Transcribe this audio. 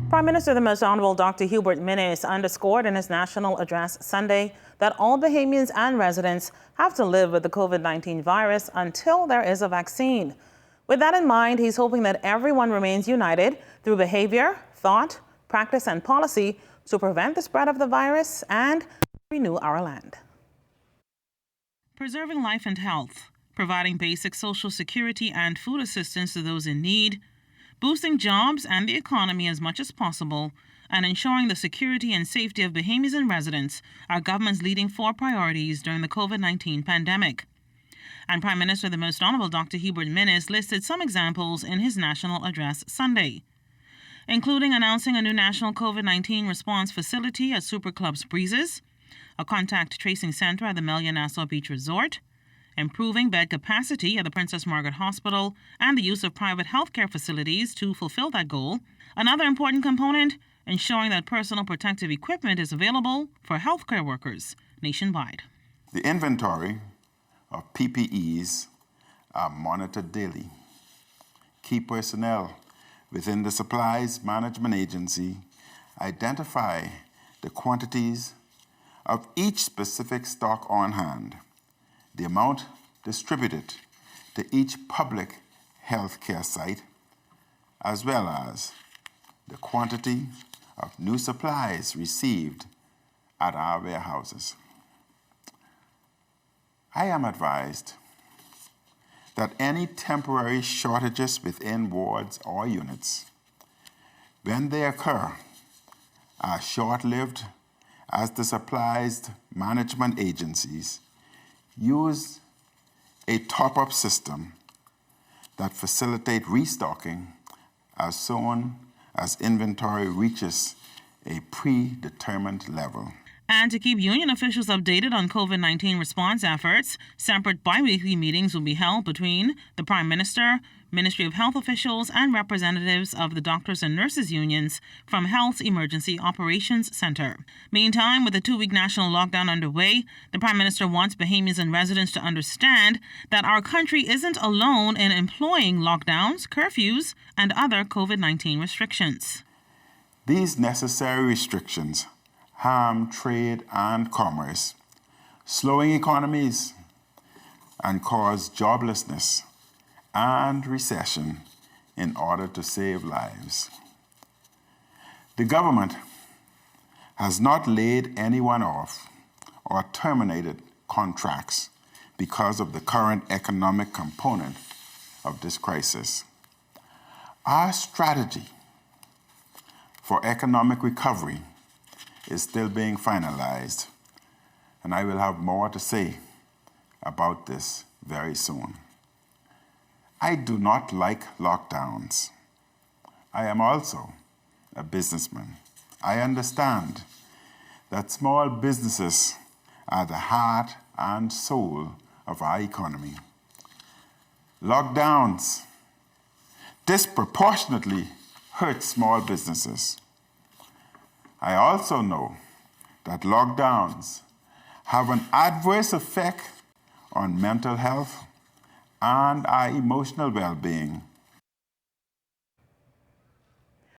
Prime Minister the Most Honorable Dr. Hubert Minnis underscored in his national address Sunday that all Bahamians and residents have to live with the COVID-19 virus until there is a vaccine. With that in mind, he's hoping that everyone remains united through behavior, thought, practice, and policy to prevent the spread of the virus and renew our land. Preserving life and health, providing basic social security and food assistance to those in need, boosting jobs and the economy as much as possible, and ensuring the security and safety of Bahamians and residents are government's leading four priorities during the COVID-19 pandemic. And Prime Minister the Most Honorable Dr. Hubert Minnis listed some examples in his national address Sunday, including announcing a new national COVID-19 response facility at Super Clubs Breezes, a contact tracing center at the Melia Nassau Beach Resort, improving bed capacity at the Princess Margaret Hospital, and the use of private healthcare facilities to fulfill that goal. Another important component, ensuring that personal protective equipment is available for healthcare workers nationwide. The inventory of PPEs are monitored daily. Key personnel within the Supplies Management Agency identify the quantities of each specific stock on hand, the amount distributed to each public health care site, as well as the quantity of new supplies received at our warehouses. I am advised that any temporary shortages within wards or units, when they occur, are short-lived, as the supplies management agencies use a top-up system that facilitates restocking as soon as inventory reaches a predetermined level. And to keep union officials updated on COVID-19 response efforts, separate bi-weekly meetings will be held between the Prime Minister, Ministry of Health officials, and representatives of the doctors and nurses unions from Health's Emergency Operations Center. Meantime, with the 2-week national lockdown underway, the Prime Minister wants Bahamians and residents to understand that our country isn't alone in employing lockdowns, curfews, and other COVID-19 restrictions. These necessary restrictions harm trade and commerce, slowing economies, and cause joblessness and recession in order to save lives. The government has not laid anyone off or terminated contracts because of the current economic component of this crisis. Our strategy for economic recovery is still being finalized, and I will have more to say about this very soon. I do not like lockdowns. I am also a businessman. I understand that small businesses are the heart and soul of our economy. Lockdowns disproportionately hurt small businesses. I also know that lockdowns have an adverse effect on mental health and our emotional well-being